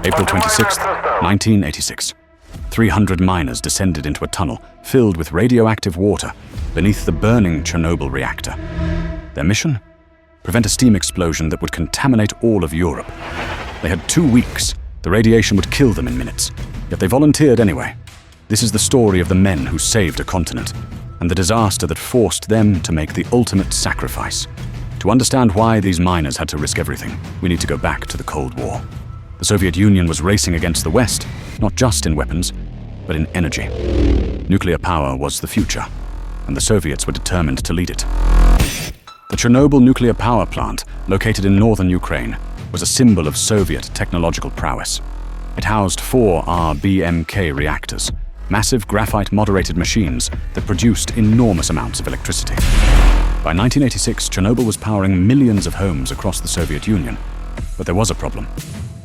April 26, 1986. 300 miners descended into a tunnel filled with radioactive water beneath the burning Chernobyl reactor. Their mission? Prevent a steam explosion that would contaminate all of Europe. They had 2 weeks. The radiation would kill them in minutes. Yet they volunteered anyway. This is the story of the men who saved a continent, and the disaster that forced them to make the ultimate sacrifice. To understand why these miners had to risk everything, we need to go back to the Cold War. The Soviet Union was racing against the West, not just in weapons, but in energy. Nuclear power was the future, and the Soviets were determined to lead it. The Chernobyl nuclear power plant, located in northern Ukraine, was a symbol of Soviet technological prowess. It housed 4 RBMK reactors, massive graphite-moderated machines that produced enormous amounts of electricity. By 1986, Chernobyl was powering millions of homes across the Soviet Union. But there was a problem.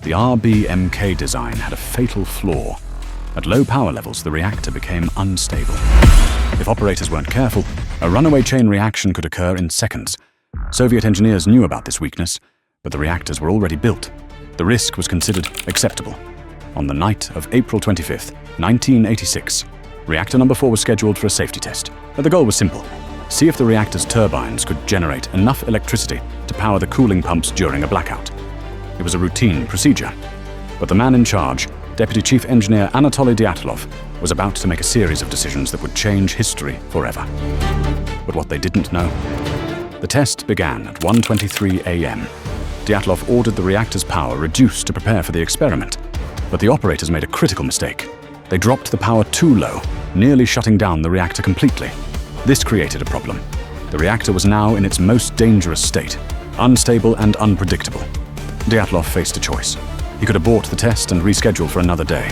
The RBMK design had a fatal flaw. At low power levels, the reactor became unstable. If operators weren't careful, a runaway chain reaction could occur in seconds. Soviet engineers knew about this weakness, but the reactors were already built. The risk was considered acceptable. On the night of April 25, 1986, reactor number 4 was scheduled for a safety test. But the goal was simple: see if the reactor's turbines could generate enough electricity to power the cooling pumps during a blackout. It was a routine procedure. But the man in charge, Deputy Chief Engineer Anatoly Dyatlov, was about to make a series of decisions that would change history forever. But what they didn't know? The test began at 1:23 a.m. Dyatlov ordered the reactor's power reduced to prepare for the experiment. But the operators made a critical mistake. They dropped the power too low, nearly shutting down the reactor completely. This created a problem. The reactor was now in its most dangerous state, unstable and unpredictable. Dyatlov faced a choice. He could abort the test and reschedule for another day,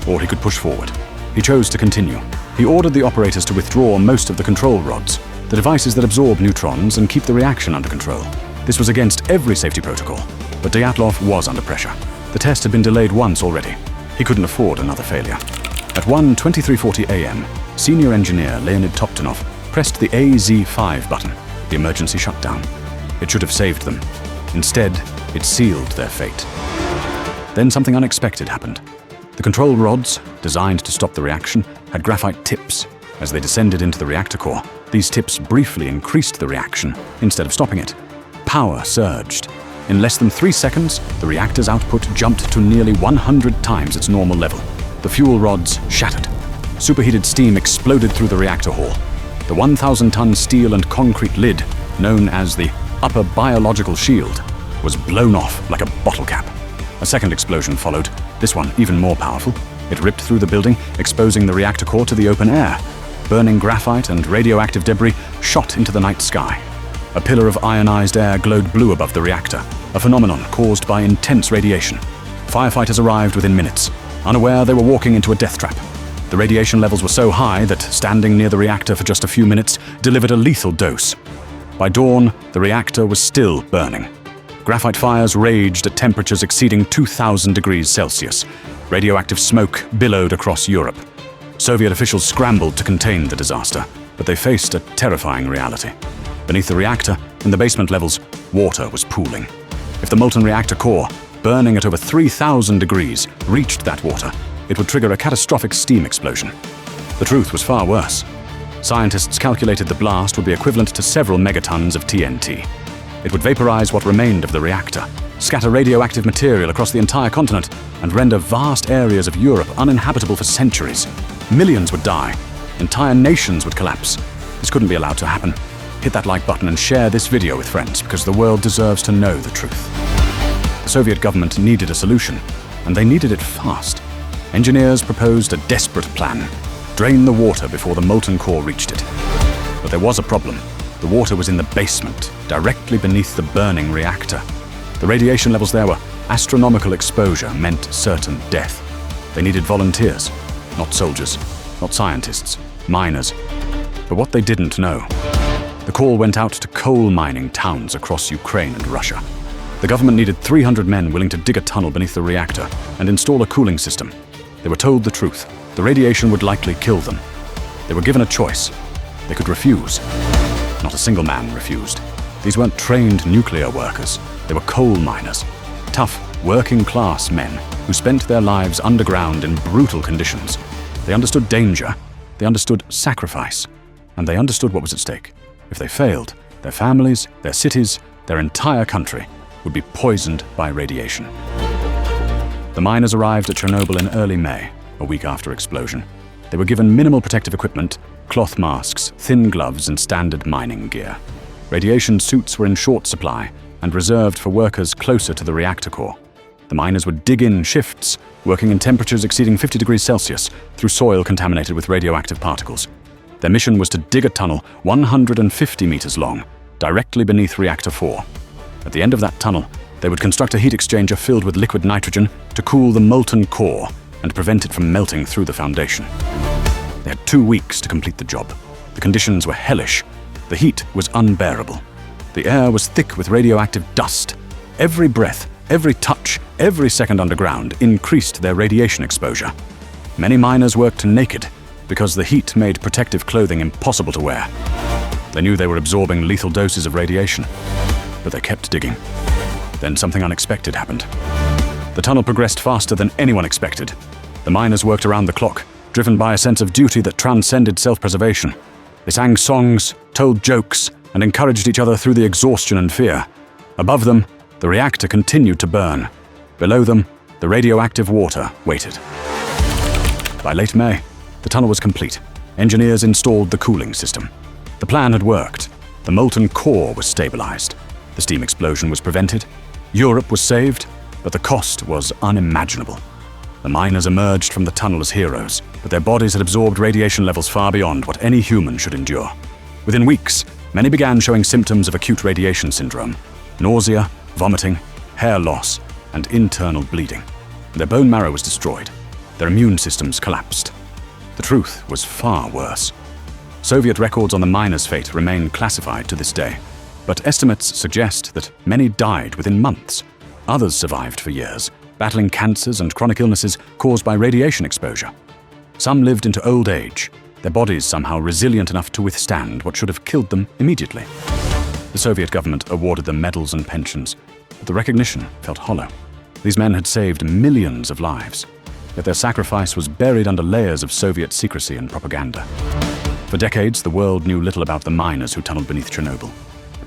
or he could push forward. He chose to continue. He ordered the operators to withdraw most of the control rods, the devices that absorb neutrons and keep the reaction under control. This was against every safety protocol, but Dyatlov was under pressure. The test had been delayed once already. He couldn't afford another failure. At 1:23:40 a.m., senior engineer Leonid Toptonov pressed the AZ5 button, the emergency shutdown. It should have saved them. Instead, it sealed their fate. Then something unexpected happened. The control rods, designed to stop the reaction, had graphite tips. As they descended into the reactor core, these tips briefly increased the reaction instead of stopping it. Power surged. In less than 3 seconds, the reactor's output jumped to nearly 100 times its normal level. The fuel rods shattered. Superheated steam exploded through the reactor hall. The 1,000-ton steel and concrete lid, known as the upper biological shield, was blown off like a bottle cap. A second explosion followed, this one even more powerful. It ripped through the building, exposing the reactor core to the open air. Burning graphite and radioactive debris shot into the night sky. A pillar of ionized air glowed blue above the reactor, a phenomenon caused by intense radiation. Firefighters arrived within minutes, unaware they were walking into a death trap. The radiation levels were so high that standing near the reactor for just a few minutes delivered a lethal dose. By dawn, the reactor was still burning. Graphite fires raged at temperatures exceeding 2,000 degrees Celsius. Radioactive smoke billowed across Europe. Soviet officials scrambled to contain the disaster, but they faced a terrifying reality. Beneath the reactor, in the basement levels, water was pooling. If the molten reactor core, burning at over 3,000 degrees, reached that water, it would trigger a catastrophic steam explosion. The truth was far worse. Scientists calculated the blast would be equivalent to several megatons of TNT. It would vaporize what remained of the reactor, scatter radioactive material across the entire continent, and render vast areas of Europe uninhabitable for centuries. Millions would die. Entire nations would collapse. This couldn't be allowed to happen. Hit that like button and share this video with friends, because the world deserves to know the truth. The Soviet government needed a solution, and they needed it fast. Engineers proposed a desperate plan: drain the water before the molten core reached it. But there was a problem. The water was in the basement, directly beneath the burning reactor. The radiation levels there were astronomical. Exposure meant certain death. They needed volunteers, not soldiers, not scientists, miners. But what they didn't know: the call went out to coal mining towns across Ukraine and Russia. The government needed 300 men willing to dig a tunnel beneath the reactor and install a cooling system. They were told the truth. The radiation would likely kill them. They were given a choice. They could refuse. Not a single man refused. These weren't trained nuclear workers. They were coal miners. Tough, working-class men who spent their lives underground in brutal conditions. They understood danger, they understood sacrifice, and they understood what was at stake. If they failed, their families, their cities, their entire country would be poisoned by radiation. The miners arrived at Chernobyl in early May, a week after explosion. They were given minimal protective equipment, cloth masks, thin gloves, and standard mining gear. Radiation suits were in short supply and reserved for workers closer to the reactor core. The miners would dig in shifts, working in temperatures exceeding 50 degrees Celsius through soil contaminated with radioactive particles. Their mission was to dig a tunnel 150 meters long, directly beneath Reactor 4. At the end of that tunnel, they would construct a heat exchanger filled with liquid nitrogen to cool the molten core and prevent it from melting through the foundation. They had 2 weeks to complete the job. The conditions were hellish. The heat was unbearable. The air was thick with radioactive dust. Every breath, every touch, every second underground increased their radiation exposure. Many miners worked naked because the heat made protective clothing impossible to wear. They knew they were absorbing lethal doses of radiation, but they kept digging. Then something unexpected happened. The tunnel progressed faster than anyone expected. The miners worked around the clock, driven by a sense of duty that transcended self-preservation. They sang songs, told jokes, and encouraged each other through the exhaustion and fear. Above them, the reactor continued to burn. Below them, the radioactive water waited. By late May, the tunnel was complete. Engineers installed the cooling system. The plan had worked. The molten core was stabilized. The steam explosion was prevented. Europe was saved, but the cost was unimaginable. The miners emerged from the tunnel as heroes, but their bodies had absorbed radiation levels far beyond what any human should endure. Within weeks, many began showing symptoms of acute radiation syndrome: nausea, vomiting, hair loss, and internal bleeding. Their bone marrow was destroyed. Their immune systems collapsed. The truth was far worse. Soviet records on the miners' fate remain classified to this day, but estimates suggest that many died within months. Others survived for years, battling cancers and chronic illnesses caused by radiation exposure. Some lived into old age, their bodies somehow resilient enough to withstand what should have killed them immediately. The Soviet government awarded them medals and pensions, but the recognition felt hollow. These men had saved millions of lives, yet their sacrifice was buried under layers of Soviet secrecy and propaganda. For decades, the world knew little about the miners who tunneled beneath Chernobyl.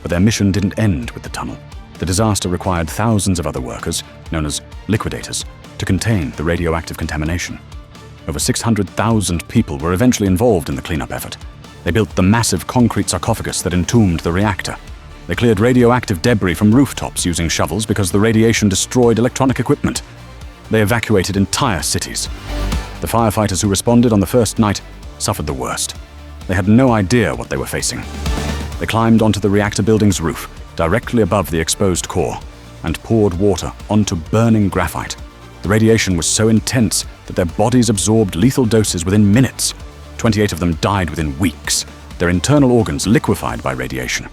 But their mission didn't end with the tunnel. The disaster required thousands of other workers, known as liquidators, to contain the radioactive contamination. Over 600,000 people were eventually involved in the cleanup effort. They built the massive concrete sarcophagus that entombed the reactor. They cleared radioactive debris from rooftops using shovels because the radiation destroyed electronic equipment. They evacuated entire cities. The firefighters who responded on the first night suffered the worst. They had no idea what they were facing. They climbed onto the reactor building's roof, directly above the exposed core, and poured water onto burning graphite. The radiation was so intense that their bodies absorbed lethal doses within minutes. 28 of them died within weeks, their internal organs liquefied by radiation.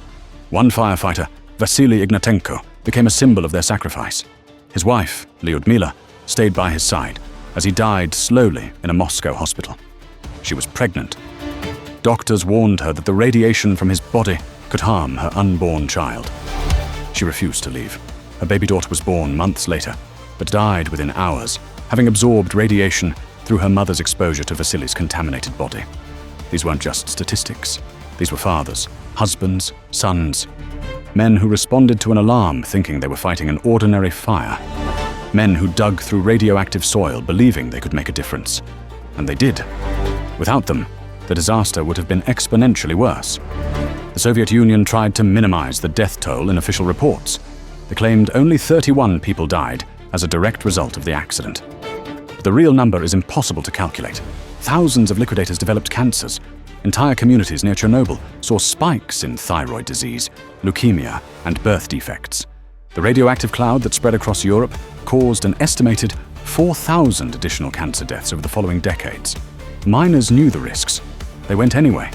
One firefighter, Vasily Ignatenko, became a symbol of their sacrifice. His wife, Lyudmila, stayed by his side as he died slowly in a Moscow hospital. She was pregnant. Doctors warned her that the radiation from his body could harm her unborn child. She refused to leave. Her baby daughter was born months later, but died within hours, having absorbed radiation through her mother's exposure to Vasily's contaminated body. These weren't just statistics. These were fathers, husbands, sons, men who responded to an alarm thinking they were fighting an ordinary fire, men who dug through radioactive soil believing they could make a difference. And they did. Without them, the disaster would have been exponentially worse. The Soviet Union tried to minimize the death toll in official reports. They claimed only 31 people died as a direct result of the accident. But the real number is impossible to calculate. Thousands of liquidators developed cancers. Entire communities near Chernobyl saw spikes in thyroid disease, leukemia, and birth defects. The radioactive cloud that spread across Europe caused an estimated 4,000 additional cancer deaths over the following decades. Miners knew the risks. They went anyway.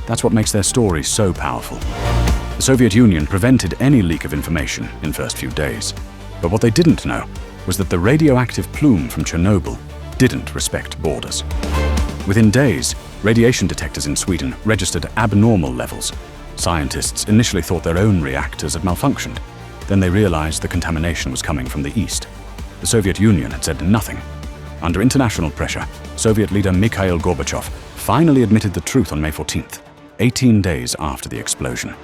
That's what makes their story so powerful. The Soviet Union prevented any leak of information in the first few days. But what they didn't know was that the radioactive plume from Chernobyl didn't respect borders. Within days, radiation detectors in Sweden registered abnormal levels. Scientists initially thought their own reactors had malfunctioned. Then they realized the contamination was coming from the east. The Soviet Union had said nothing. Under international pressure, Soviet leader Mikhail Gorbachev finally admitted the truth on May 14th, 18 days after the explosion.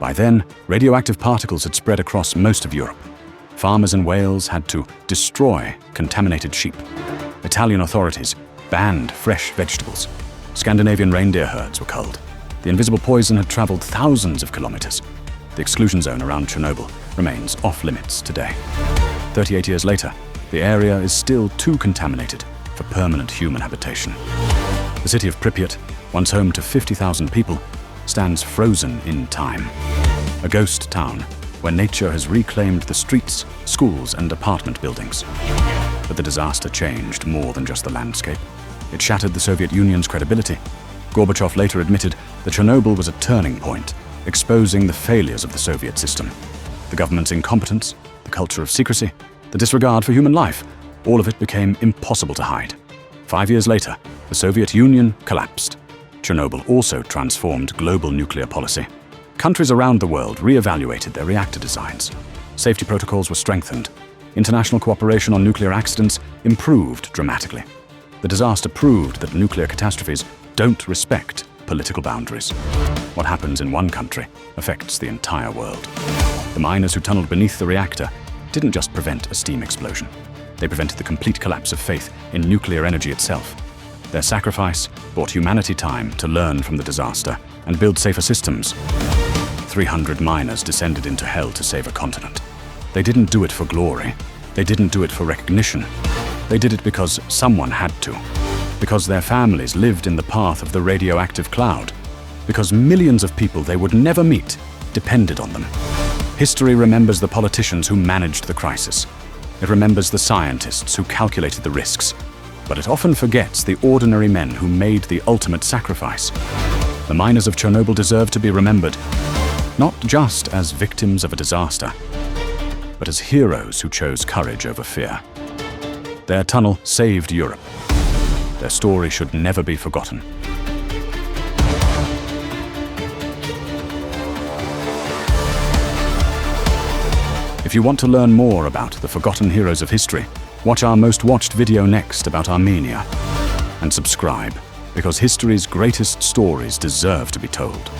By then, radioactive particles had spread across most of Europe. Farmers in Wales had to destroy contaminated sheep. Italian authorities banned fresh vegetables. Scandinavian reindeer herds were culled. The invisible poison had traveled thousands of kilometers. The exclusion zone around Chernobyl remains off-limits today. 38 years later, the area is still too contaminated for permanent human habitation. The city of Pripyat, once home to 50,000 people, stands frozen in time. A ghost town where nature has reclaimed the streets, schools, and apartment buildings. But the disaster changed more than just the landscape. It shattered the Soviet Union's credibility. Gorbachev later admitted that Chernobyl was a turning point, exposing the failures of the Soviet system. The government's incompetence, the culture of secrecy, the disregard for human life, all of it became impossible to hide. 5 years later, the Soviet Union collapsed. Chernobyl also transformed global nuclear policy. Countries around the world re-evaluated their reactor designs. Safety protocols were strengthened. International cooperation on nuclear accidents improved dramatically. The disaster proved that nuclear catastrophes don't respect political boundaries. What happens in one country affects the entire world. The miners who tunneled beneath the reactor didn't just prevent a steam explosion. They prevented the complete collapse of faith in nuclear energy itself. Their sacrifice bought humanity time to learn from the disaster and build safer systems. 300 miners descended into hell to save a continent. They didn't do it for glory. They didn't do it for recognition. They did it because someone had to. Because their families lived in the path of the radioactive cloud. Because millions of people they would never meet depended on them. History remembers the politicians who managed the crisis. It remembers the scientists who calculated the risks. But it often forgets the ordinary men who made the ultimate sacrifice. The miners of Chernobyl deserve to be remembered, not just as victims of a disaster, but as heroes who chose courage over fear. Their tunnel saved Europe. Their story should never be forgotten. If you want to learn more about the forgotten heroes of history, watch our most watched video next about Armenia. And subscribe, because history's greatest stories deserve to be told.